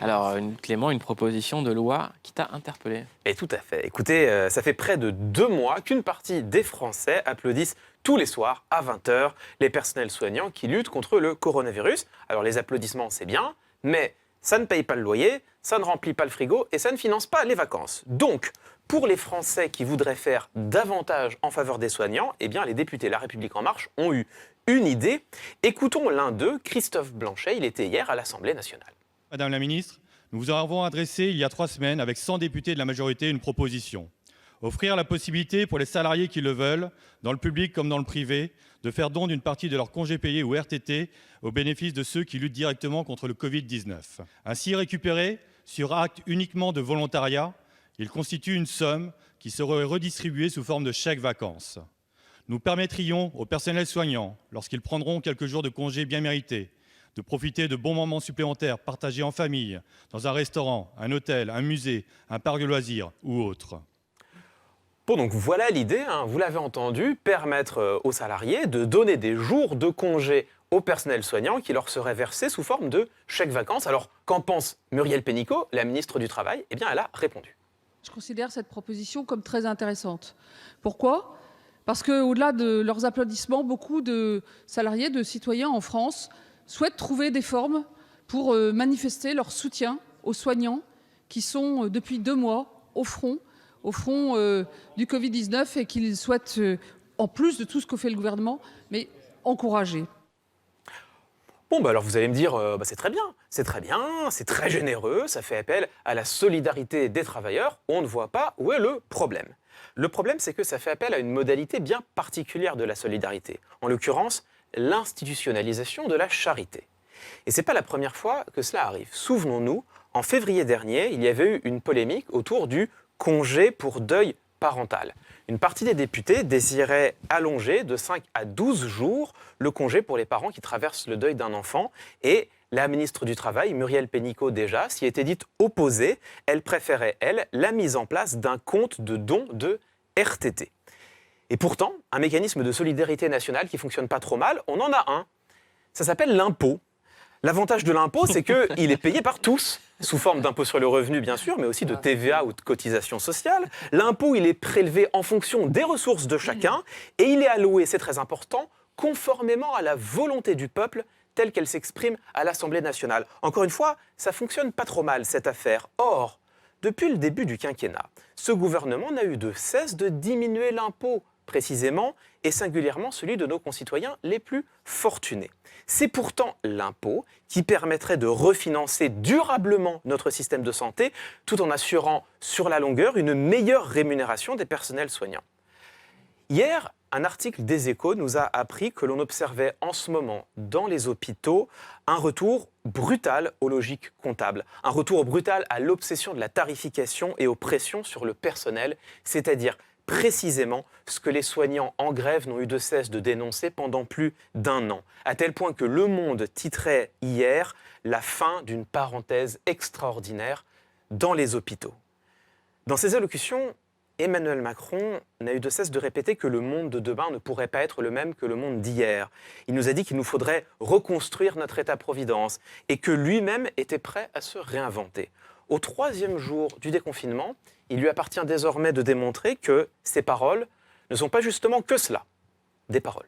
Alors, Clément, une proposition de loi qui t'a interpellé. Et tout à fait. Écoutez, ça fait près de 2 mois qu'une partie des Français applaudissent tous les soirs à 20 h les personnels soignants qui luttent contre le coronavirus. Alors les applaudissements, c'est bien, mais ça ne paye pas le loyer, ça ne remplit pas le frigo et ça ne finance pas les vacances. Donc, pour les Français qui voudraient faire davantage en faveur des soignants, eh bien les députés La République En Marche ont eu une idée. Écoutons l'un d'eux, Christophe Blanchet, il était hier à l'Assemblée nationale. Madame la ministre, nous vous avons adressé il y a 3 semaines avec 100 députés de la majorité une proposition. Offrir la possibilité pour les salariés qui le veulent, dans le public comme dans le privé, de faire don d'une partie de leur congé payé ou RTT au bénéfice de ceux qui luttent directement contre le Covid-19. Ainsi récupéré, sur acte uniquement de volontariat, il constitue une somme qui serait redistribuée sous forme de chèques vacances. Nous permettrions aux personnels soignants, lorsqu'ils prendront quelques jours de congé bien mérités, de profiter de bons moments supplémentaires partagés en famille, dans un restaurant, un hôtel, un musée, un parc de loisirs ou autre. Bon, donc voilà l'idée, vous l'avez entendu, permettre aux salariés de donner des jours de congé au personnel soignant qui leur seraient versés sous forme de chèques vacances. Alors, qu'en pense Muriel Pénicaud, la ministre du Travail? Eh bien, elle a répondu. Je considère cette proposition comme très intéressante. Pourquoi ? Parce qu'au-delà de leurs applaudissements, beaucoup de salariés, de citoyens en France souhaitent trouver des formes pour manifester leur soutien aux soignants qui sont depuis 2 mois au front du Covid-19 et qu'ils souhaitent, en plus de tout ce que fait le gouvernement, mais encourager. Bon, alors vous allez me dire, c'est très bien, c'est très généreux, ça fait appel à la solidarité des travailleurs, on ne voit pas où est le problème. Le problème, c'est que ça fait appel à une modalité bien particulière de la solidarité, en l'occurrence, l'institutionnalisation de la charité. Et ce n'est pas la première fois que cela arrive. Souvenons-nous, en février dernier, il y avait eu une polémique autour du congé pour deuil parental. Une partie des députés désirait allonger de 5 à 12 jours le congé pour les parents qui traversent le deuil d'un enfant. Et la ministre du Travail, Muriel Pénicaud déjà, s'y était dite opposée. Elle préférait, elle, la mise en place d'un compte de dons de RTT. Et pourtant, un mécanisme de solidarité nationale qui ne fonctionne pas trop mal, on en a un. Ça s'appelle l'impôt. L'avantage de l'impôt, c'est qu'il est payé par tous, sous forme d'impôt sur le revenu, bien sûr, mais aussi de TVA ou de cotisation sociale. L'impôt, il est prélevé en fonction des ressources de chacun et il est alloué, c'est très important, conformément à la volonté du peuple telle qu'elle s'exprime à l'Assemblée nationale. Encore une fois, ça fonctionne pas trop mal, cette affaire. Or, depuis le début du quinquennat, ce gouvernement n'a eu de cesse de diminuer l'impôt, précisément, et singulièrement celui de nos concitoyens les plus fortunés. C'est pourtant l'impôt qui permettrait de refinancer durablement notre système de santé tout en assurant sur la longueur une meilleure rémunération des personnels soignants. Hier, un article des Échos nous a appris que l'on observait en ce moment dans les hôpitaux un retour brutal aux logiques comptables, un retour brutal à l'obsession de la tarification et aux pressions sur le personnel, c'est-à-dire précisément ce que les soignants en grève n'ont eu de cesse de dénoncer pendant plus d'1 an, à tel point que Le Monde titrait hier la fin d'une parenthèse extraordinaire dans les hôpitaux. Dans ses allocutions, Emmanuel Macron n'a eu de cesse de répéter que le monde de demain ne pourrait pas être le même que le monde d'hier. Il nous a dit qu'il nous faudrait reconstruire notre État-providence et que lui-même était prêt à se réinventer. Au 3e jour du déconfinement, il lui appartient désormais de démontrer que ces paroles ne sont pas justement que cela, des paroles.